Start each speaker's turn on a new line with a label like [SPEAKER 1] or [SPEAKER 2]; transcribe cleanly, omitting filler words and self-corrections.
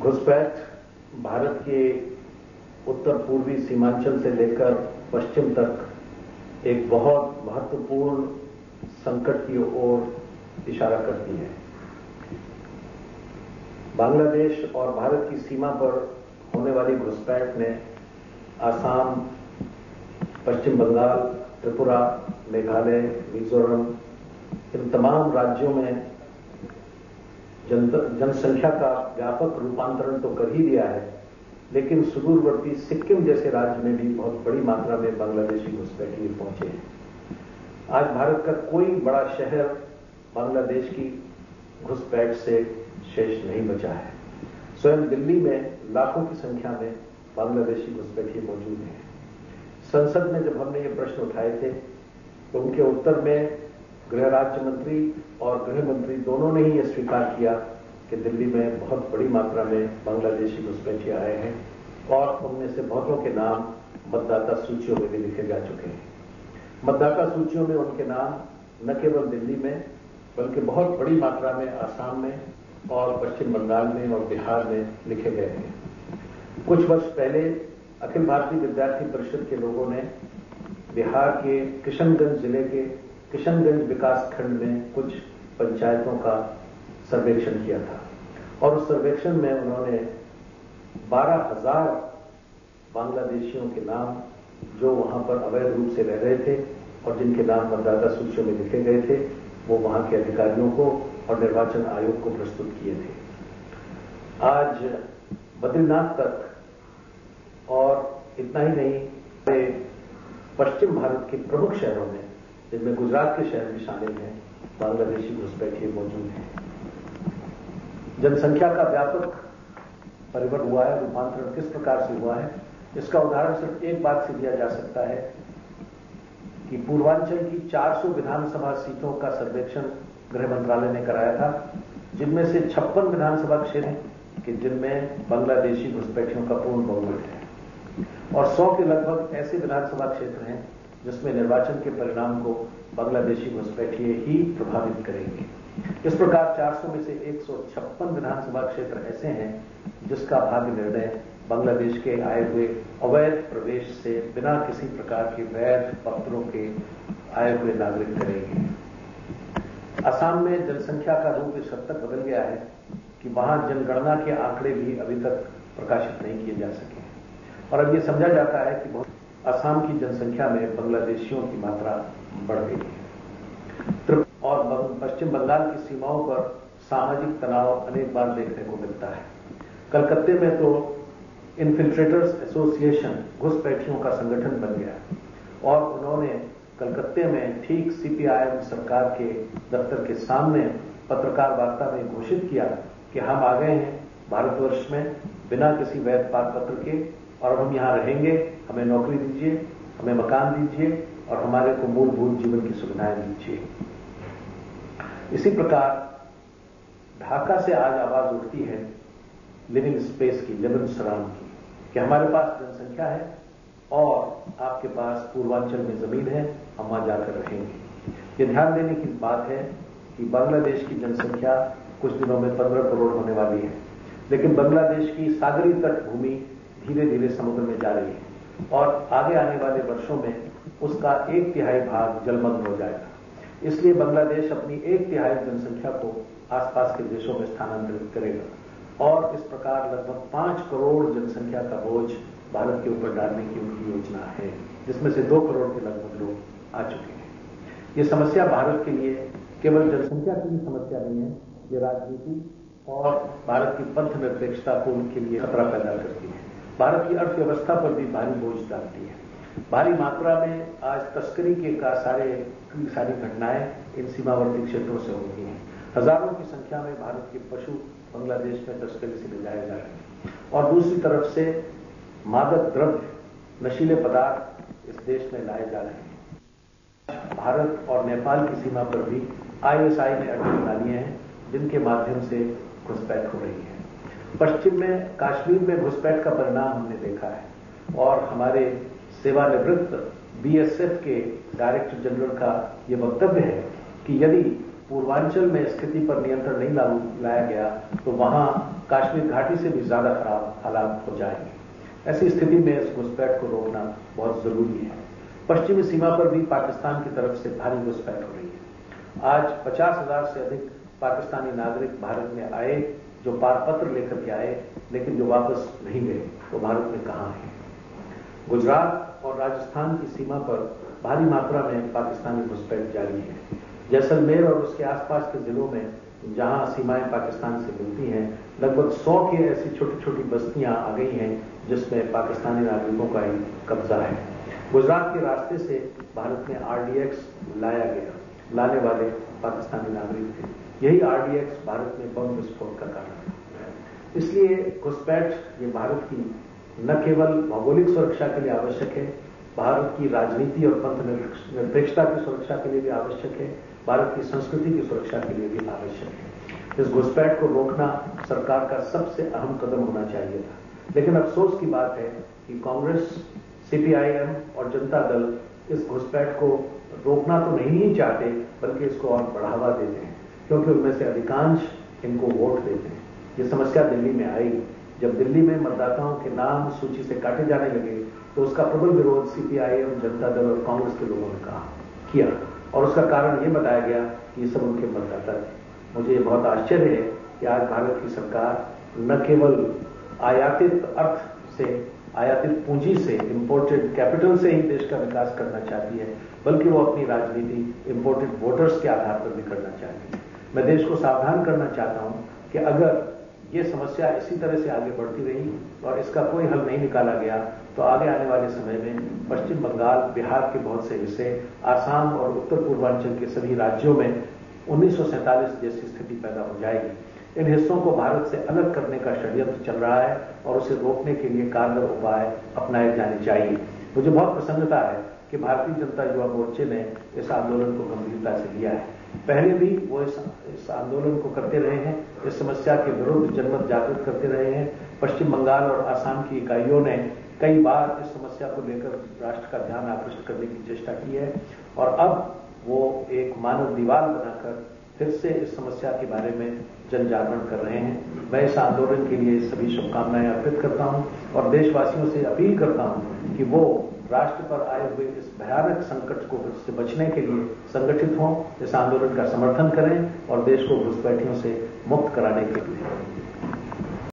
[SPEAKER 1] घुसपैठ भारत के उत्तर पूर्वी सीमांचल से लेकर पश्चिम तक एक बहुत महत्वपूर्ण संकट की ओर इशारा करती है। बांग्लादेश और भारत की सीमा पर होने वाली घुसपैठ ने आसाम, पश्चिम बंगाल, त्रिपुरा, मेघालय, मिजोरम इन तमाम राज्यों में जनसंख्या का व्यापक रूपांतरण तो कर ही दिया है, लेकिन सुदूरवर्ती सिक्किम जैसे राज्य में भी बहुत बड़ी मात्रा में बांग्लादेशी घुसपैठिए पहुंचे हैं। आज भारत का कोई बड़ा शहर बांग्लादेश की घुसपैठ से शेष नहीं बचा है। स्वयं दिल्ली में लाखों की संख्या में बांग्लादेशी घुसपैठिए मौजूद हैं। संसद में जब हमने ये प्रश्न उठाए थे तो उनके उत्तर में गृह राज्य मंत्री और गृह मंत्री दोनों ने ही यह स्वीकार किया कि दिल्ली में बहुत बड़ी मात्रा में बांग्लादेशी घुसपैठिए आए हैं और उनमें से बहुतों के नाम मतदाता सूचियों में भी लिखे जा चुके हैं। मतदाता सूचियों में उनके नाम न केवल दिल्ली में बल्कि बहुत बड़ी मात्रा में आसाम में और पश्चिम बंगाल में और बिहार में लिखे गए हैं। कुछ वर्ष पहले अखिल भारतीय विद्यार्थी परिषद के लोगों ने बिहार के किशनगंज जिले के किशनगंज विकास खंड में कुछ पंचायतों का सर्वेक्षण किया था और उस सर्वेक्षण में उन्होंने 12,000 बांग्लादेशियों के नाम जो वहां पर अवैध रूप से रह रहे थे और जिनके नाम मतदाता सूचियों में लिखे गए थे, वो वहां के अधिकारियों को और निर्वाचन आयोग को प्रस्तुत किए थे। आज बद्रीनाथ तक और इतना ही नहीं, पश्चिम भारत के प्रमुख शहरों में, जिनमें गुजरात के शहर भी शामिल हैं, बांग्लादेशी घुसपैठिए मौजूद हैं। जनसंख्या का व्यापक परिवर्तन हुआ है, रूपांतरण किस प्रकार से हुआ है, इसका उदाहरण सिर्फ एक बात से दिया जा सकता है कि पूर्वांचल की 400 विधानसभा सीटों का सर्वेक्षण गृह मंत्रालय ने कराया था, जिनमें से 56 विधानसभा क्षेत्र हैं कि जिनमें बांग्लादेशी घुसपैठियों का पूर्ण बहुमत है और 100 के लगभग ऐसे विधानसभा क्षेत्र हैं जिसमें निर्वाचन के परिणाम को बांग्लादेशी घुसपैठिए ही प्रभावित करेंगे। इस प्रकार 400 में से 156 विधानसभा क्षेत्र ऐसे हैं जिसका भाग्य निर्णय बांग्लादेश के आए हुए अवैध प्रवेश से बिना किसी प्रकार के वैध पत्रों के आए हुए नागरिक करेंगे। असम में जनसंख्या का रूप इस हद तक बदल गया है कि वहां जनगणना के आंकड़े भी अभी तक प्रकाशित नहीं किए जा सके और अब यह समझा जाता है कि असम की जनसंख्या में बांग्लादेशियों की मात्रा बढ़ गई है और पश्चिम बंगाल की सीमाओं पर सामाजिक तनाव अनेक बार देखने को मिलता है। कलकत्ते में तो इन्फिल्ट्रेटर्स एसोसिएशन घुसपैठियों का संगठन बन गया और उन्होंने कलकत्ते में ठीक सीपीआईएम सरकार के दफ्तर के सामने पत्रकार वार्ता में घोषित किया कि हम आ गए हैं भारतवर्ष में बिना किसी वैध पारपत्र के और हम यहां रहेंगे, हमें नौकरी दीजिए, हमें मकान दीजिए और हमारे को मूलभूत जीवन की सुविधाएं दीजिए। इसी प्रकार ढाका से आज आवाज उठती है लिविंग स्पेस की, लिविंग सराउंड की, कि हमारे पास जनसंख्या है और आपके पास पूर्वांचल में जमीन है, हम वहां जाकर रहेंगे। ये ध्यान देने की बात है कि बांग्लादेश की जनसंख्या कुछ दिनों में 15 करोड़ होने वाली है, लेकिन बांग्लादेश की सागरी तट भूमि धीरे धीरे समुद्र में जा रही है और आगे आने वाले वर्षों में उसका 1/3 भाग जलमग्न हो जाएगा। इसलिए बांग्लादेश अपनी 1/3 जनसंख्या को आसपास के देशों में स्थानांतरित करेगा और इस प्रकार लगभग 5 करोड़ जनसंख्या का बोझ भारत के ऊपर डालने की उनकी योजना है, जिसमें से 2 करोड़ के लगभग लोग आ चुके हैं। ये समस्या भारत के लिए केवल जनसंख्या की समस्या नहीं है, ये राजनीति और भारत की पंथ निरपेक्षता को उनके लिए खतरा पैदा करती है। भारत की अर्थव्यवस्था पर भी भारी बोझ डालती है। भारी मात्रा में आज तस्करी के सारी घटनाएं इन सीमावर्ती क्षेत्रों से हो रही हैं। हजारों की संख्या में भारत के पशु बांग्लादेश में तस्करी से ले जाए जा रहे हैं और दूसरी तरफ से मादक द्रव्य, नशीले पदार्थ इस देश में लाए जा रहे हैं। भारत और नेपाल की सीमा पर भी आईएसआई ने अड्डे बना लिए हैं जिनके माध्यम से घुसपैठ हो रही है। पश्चिम में कश्मीर में घुसपैठ का परिणाम हमने देखा है और हमारे सेवानिवृत्त बीएसएफ के डायरेक्टर जनरल का यह वक्तव्य है कि यदि पूर्वांचल में स्थिति पर नियंत्रण नहीं लाया गया तो वहां कश्मीर घाटी से भी ज्यादा खराब हालात हो जाएंगे। ऐसी स्थिति में इस घुसपैठ को रोकना बहुत जरूरी है। पश्चिमी सीमा पर भी पाकिस्तान की तरफ से भारी घुसपैठ हो रही है। आज 50,000 से अधिक पाकिस्तानी नागरिक भारत में आए, जो पारपत्र लेकर के आए, लेकिन जो वापस नहीं गए, वो भारत में कहां है। गुजरात और राजस्थान की सीमा पर भारी मात्रा में पाकिस्तानी घुसपैठ जारी है। जैसलमेर और उसके आसपास के जिलों में जहां सीमाएं पाकिस्तान से मिलती हैं, लगभग 100 की ऐसी छोटी छोटी बस्तियां आ गई हैं जिसमें पाकिस्तानी नागरिकों का ही कब्जा है। गुजरात के रास्ते से भारत में आरडीएक्स लाया गया, लाने वाले पाकिस्तानी नागरिक थे। यही आरडीएक्स भारत में बम विस्फोट का कारण है। इसलिए घुसपैठ ये भारत की न केवल भौगोलिक सुरक्षा के लिए आवश्यक है, भारत की राजनीति और पंथ निरपेक्षता की सुरक्षा के लिए भी आवश्यक है, भारत की संस्कृति की सुरक्षा के लिए भी आवश्यक है। इस घुसपैठ को रोकना सरकार का सबसे अहम कदम होना चाहिए था। लेकिन अफसोस की बात है कि कांग्रेस, सीपीआईएम और जनता दल इस घुसपैठ को रोकना तो नहीं ही चाहते, बल्कि इसको और बढ़ावा देते हैं, क्योंकि उनमें से अधिकांश इनको वोट देते हैं। ये समस्या दिल्ली में आई। जब दिल्ली में मतदाताओं के नाम सूची से काटे जाने लगे तो उसका प्रबल विरोध सीपीआईएम, जनता दल और कांग्रेस के लोगों ने किया, और उसका कारण यह बताया गया कि ये सब उनके मतदाता थे। मुझे बहुत आश्चर्य है कि आज भारत की सरकार न केवल आयातित अर्थ से, आयातित पूंजी से, इंपोर्टेड कैपिटल से ही देश का विकास करना चाहती है, बल्कि वो अपनी राजनीति इंपोर्टेड वोटर्स के आधार पर भी करना चाहती है। मैं देश को सावधान करना चाहता हूं कि अगर ये समस्या इसी तरह से आगे बढ़ती रही और इसका कोई हल नहीं निकाला गया तो आगे आने वाले समय में पश्चिम बंगाल, बिहार के बहुत से हिस्से, आसाम और उत्तर पूर्वांचल के सभी राज्यों में 1947 जैसी स्थिति पैदा हो जाएगी। इन हिस्सों को भारत से अलग करने का षड्यंत्र चल रहा है और उसे रोकने के लिए कारगर उपाय अपनाए जाने चाहिए। मुझे बहुत प्रसन्नता है कि भारतीय जनता युवा मोर्चे ने इस आंदोलन को गंभीरता से लिया है। पहले भी वो इस आंदोलन को करते रहे हैं, इस समस्या के विरुद्ध जनमत जागृत करते रहे हैं। पश्चिम बंगाल और आसाम की इकाइयों ने कई बार इस समस्या को लेकर राष्ट्र का ध्यान आकृष्ट करने की चेष्टा की है, और अब वो एक मानव दीवार बनाकर फिर से इस समस्या के बारे में जन जागरण कर रहे हैं। मैं इस आंदोलन के लिए सभी शुभकामनाएं अर्पित करता हूं और देशवासियों से अपील करता हूं कि वो राष्ट्र पर आए हुए इस भयानक संकट को से बचने के लिए संगठित हों, इस आंदोलन का समर्थन करें और देश को घुसपैठियों से मुक्त कराने के लिए